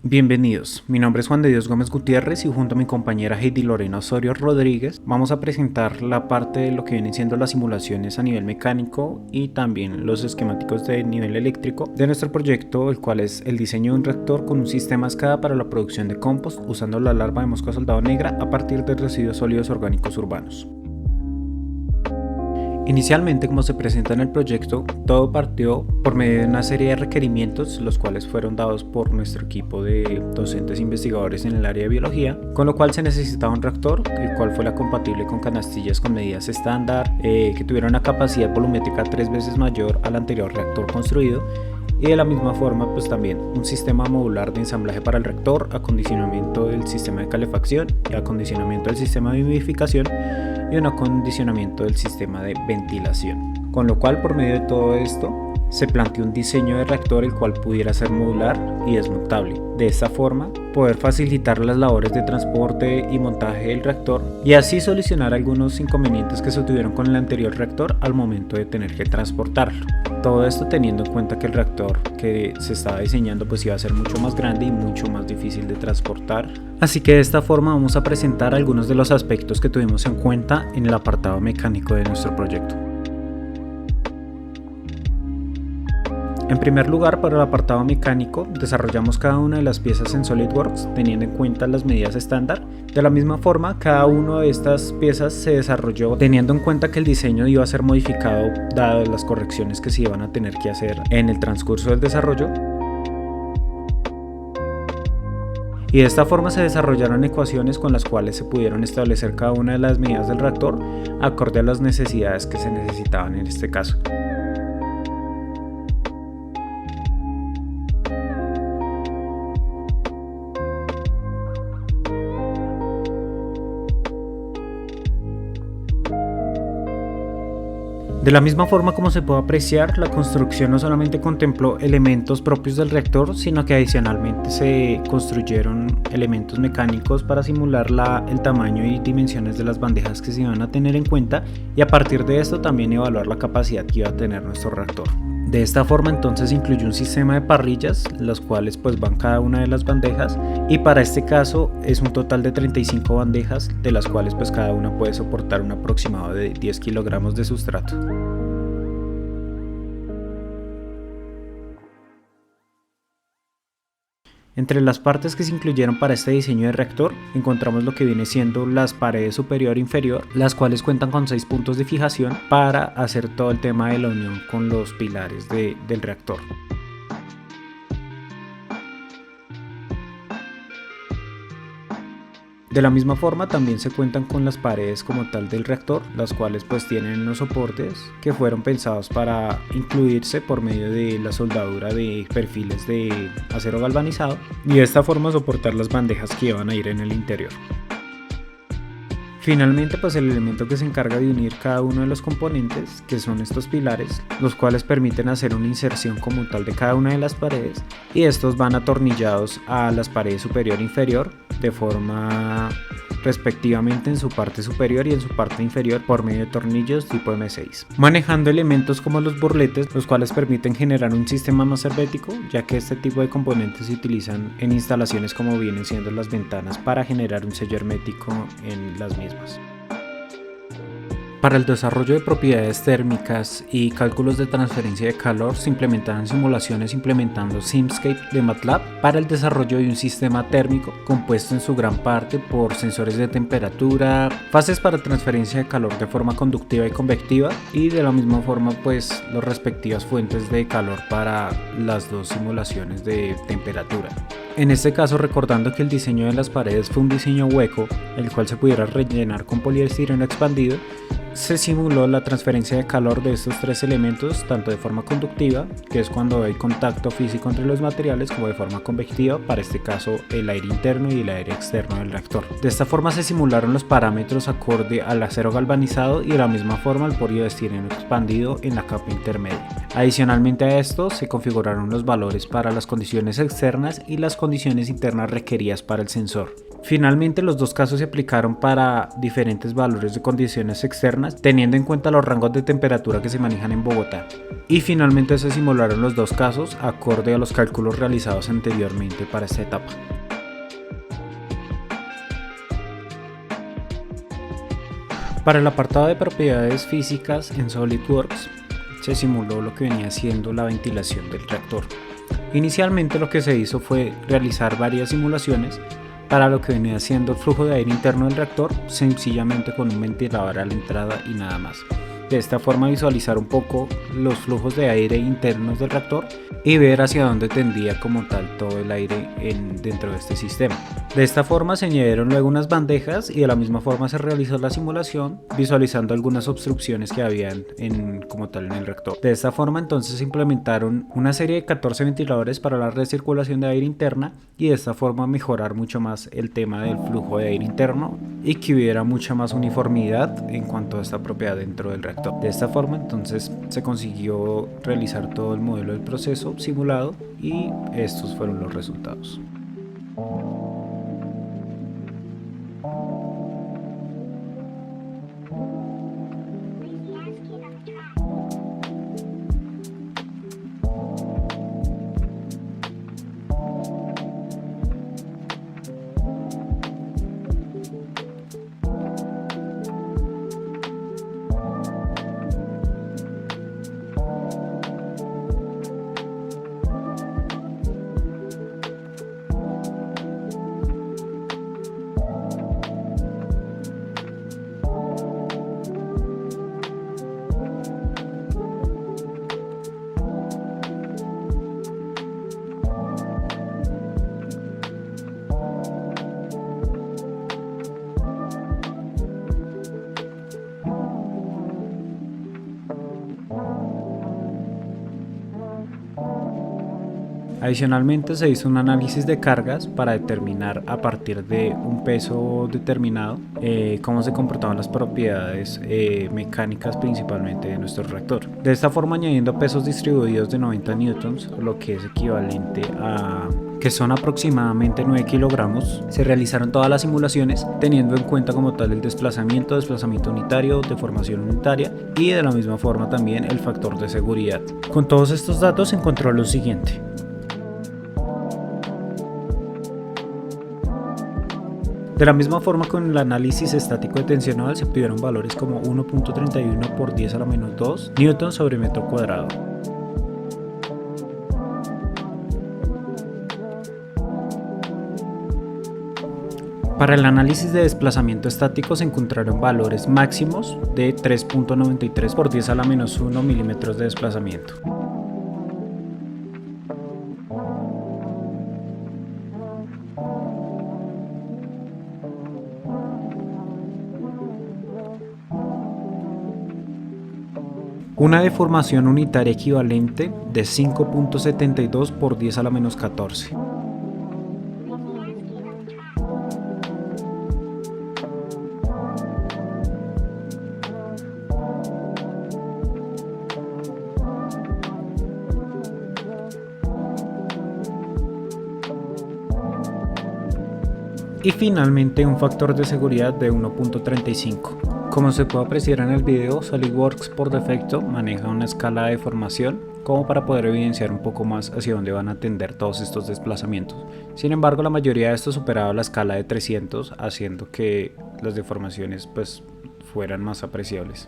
Bienvenidos, mi nombre es Juan de Dios Gómez Gutiérrez y junto a mi compañera Heidi Lorena Osorio Rodríguez vamos a presentar la parte de lo que vienen siendo las simulaciones a nivel mecánico y también los esquemáticos de nivel eléctrico de nuestro proyecto, el cual es el diseño de un reactor con un sistema a escala para la producción de compost usando la larva de mosca soldado negra a partir de residuos sólidos orgánicos urbanos. Inicialmente, como se presenta en el proyecto, todo partió por medio de una serie de requerimientos, los cuales fueron dados por nuestro equipo de docentes e investigadores en el área de biología, con lo cual se necesitaba un reactor, el cual fuera compatible con canastillas con medidas estándar, que tuviera una capacidad volumétrica 3 veces mayor al anterior reactor construido, y de la misma forma pues también un sistema modular de ensamblaje para el reactor, acondicionamiento del sistema de calefacción y acondicionamiento del sistema de humidificación y un acondicionamiento del sistema de ventilación. Con lo cual, por medio de todo esto, se planteó un diseño de reactor el cual pudiera ser modular y desmontable. De esta forma, poder facilitar las labores de transporte y montaje del reactor y así solucionar algunos inconvenientes que se tuvieron con el anterior reactor al momento de tener que transportarlo. Todo esto teniendo en cuenta que el reactor que se estaba diseñando pues iba a ser mucho más grande y mucho más difícil de transportar. Así que de esta forma vamos a presentar algunos de los aspectos que tuvimos en cuenta en el apartado mecánico de nuestro proyecto. En primer lugar, para el apartado mecánico, desarrollamos cada una de las piezas en SolidWorks teniendo en cuenta las medidas estándar. De la misma forma, cada una de estas piezas se desarrolló teniendo en cuenta que el diseño iba a ser modificado dadas las correcciones que se iban a tener que hacer en el transcurso del desarrollo. Y de esta forma se desarrollaron ecuaciones con las cuales se pudieron establecer cada una de las medidas del reactor acorde a las necesidades que se necesitaban en este caso. De la misma forma como se puede apreciar, la construcción no solamente contempló elementos propios del reactor, sino que adicionalmente se construyeron elementos mecánicos para simular el tamaño y dimensiones de las bandejas que se iban a tener en cuenta y a partir de esto también evaluar la capacidad que iba a tener nuestro reactor. De esta forma entonces incluyó un sistema de parrillas, las cuales pues van cada una de las bandejas y para este caso es un total de 35 bandejas, de las cuales pues cada una puede soportar un aproximado de 10 kilogramos de sustrato. Entre las partes que se incluyeron para este diseño de reactor encontramos lo que viene siendo las paredes superior e inferior, las cuales cuentan con 6 puntos de fijación para hacer todo el tema de la unión con los pilares del reactor. De la misma forma también se cuentan con las paredes como tal del reactor, las cuales pues tienen unos soportes que fueron pensados para incluirse por medio de la soldadura de perfiles de acero galvanizado y de esta forma soportar las bandejas que iban a ir en el interior. Finalmente pues el elemento que se encarga de unir cada uno de los componentes, que son estos pilares, los cuales permiten hacer una inserción como tal de cada una de las paredes y estos van atornillados a las paredes superior e inferior de forma respectivamente en su parte superior y en su parte inferior por medio de tornillos tipo M6, manejando elementos como los burletes, los cuales permiten generar un sistema más hermético, ya que este tipo de componentes se utilizan en instalaciones como vienen siendo las ventanas para generar un sello hermético en las mismas. Para el desarrollo de propiedades térmicas y cálculos de transferencia de calor se implementaron simulaciones implementando Simscape de MATLAB para el desarrollo de un sistema térmico compuesto en su gran parte por sensores de temperatura, fases para transferencia de calor de forma conductiva y convectiva y de la misma forma pues las respectivas fuentes de calor para las dos simulaciones de temperatura. En este caso recordando que el diseño de las paredes fue un diseño hueco, el cual se pudiera rellenar con poliestireno expandido, se simuló la transferencia de calor de estos tres elementos tanto de forma conductiva, que es cuando hay contacto físico entre los materiales, como de forma convectiva, para este caso el aire interno y el aire externo del reactor. De esta forma se simularon los parámetros acorde al acero galvanizado y de la misma forma el poliestireno expandido en la capa intermedia. Adicionalmente a esto se configuraron los valores para las condiciones externas y las condiciones internas requeridas para el sensor. Finalmente, los dos casos se aplicaron para diferentes valores de condiciones externas, teniendo en cuenta los rangos de temperatura que se manejan en Bogotá. Y finalmente se simularon los dos casos acorde a los cálculos realizados anteriormente para esta etapa. Para el apartado de propiedades físicas en SolidWorks, se simuló lo que venía siendo la ventilación del reactor. Inicialmente lo que se hizo fue realizar varias simulaciones para lo que venía siendo el flujo de aire interno del reactor, sencillamente con un ventilador a la entrada y nada más. De esta forma visualizar un poco los flujos de aire internos del reactor y ver hacia dónde tendía como tal todo el aire dentro de este sistema. De esta forma se añadieron luego unas bandejas y de la misma forma se realizó la simulación visualizando algunas obstrucciones que habían como tal en el reactor. De esta forma entonces se implementaron una serie de 14 ventiladores para la recirculación de aire interna y de esta forma mejorar mucho más el tema del flujo de aire interno y que hubiera mucha más uniformidad en cuanto a esta propiedad dentro del reactor. De esta forma entonces se consiguió realizar todo el modelo del proceso simulado y estos fueron los resultados. Adicionalmente se hizo un análisis de cargas para determinar a partir de un peso determinado cómo se comportaban las propiedades mecánicas principalmente de nuestro reactor. De esta forma, añadiendo pesos distribuidos de 90 newtons, lo que es equivalente a que son aproximadamente 9 kilogramos, se realizaron todas las simulaciones teniendo en cuenta como tal el desplazamiento unitario, deformación unitaria y de la misma forma también el factor de seguridad. Con todos estos datos se encontró lo siguiente. De la misma forma, con el análisis estático de tensional se obtuvieron valores como 1.31 por 10 a la menos 2 newton sobre metro cuadrado. Para el análisis de desplazamiento estático se encontraron valores máximos de 3.93 por 10 a la menos 1 milímetros de desplazamiento. Una deformación unitaria equivalente de 5.72 por 10 a la menos 14. Y finalmente un factor de seguridad de 1.35. Como se puede apreciar en el video, SolidWorks por defecto maneja una escala de deformación como para poder evidenciar un poco más hacia dónde van a tender todos estos desplazamientos. Sin embargo, la mayoría de estos superaba la escala de 300, haciendo que las deformaciones pues fueran más apreciables.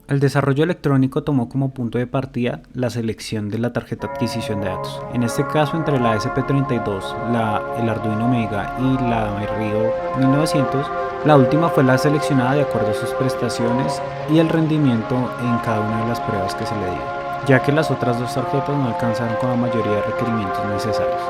El desarrollo electrónico tomó como punto de partida la selección de la tarjeta de adquisición de datos. En este caso, entre la SP32, el Arduino Mega y la MyRio 1900, la última fue la seleccionada de acuerdo a sus prestaciones y el rendimiento en cada una de las pruebas que se le dio, ya que las otras dos tarjetas no alcanzaron con la mayoría de requerimientos necesarios.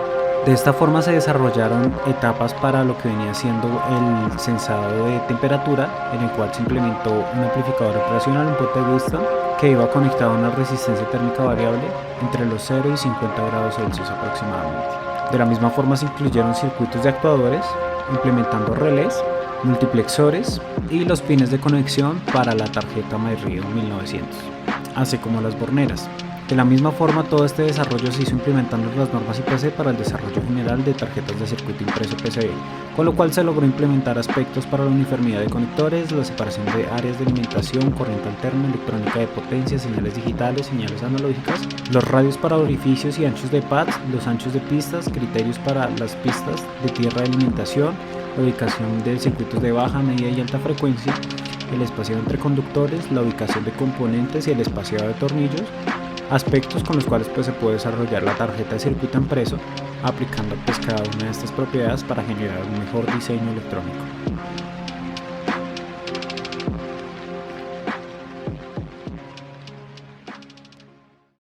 De esta forma se desarrollaron etapas para lo que venía siendo el sensado de temperatura, en el cual se implementó un amplificador operacional, un pot de Wheatstone, que iba conectado a una resistencia térmica variable entre los 0 y 50 grados Celsius aproximadamente. De la misma forma se incluyeron circuitos de actuadores, implementando relés, multiplexores y los pines de conexión para la tarjeta MyRio 1900, así como las borneras. De la misma forma, todo este desarrollo se hizo implementando las normas IPC para el desarrollo general de tarjetas de circuito impreso PCB, con lo cual se logró implementar aspectos para la uniformidad de conectores, la separación de áreas de alimentación, corriente alterna, electrónica de potencia, señales digitales, señales analógicas, los radios para orificios y anchos de pads, los anchos de pistas, criterios para las pistas de tierra de alimentación, la ubicación de circuitos de baja, media y alta frecuencia, el espaciado entre conductores, la ubicación de componentes y el espaciado de tornillos, aspectos con los cuales se puede desarrollar la tarjeta de circuito impreso, aplicando cada una de estas propiedades para generar un mejor diseño electrónico.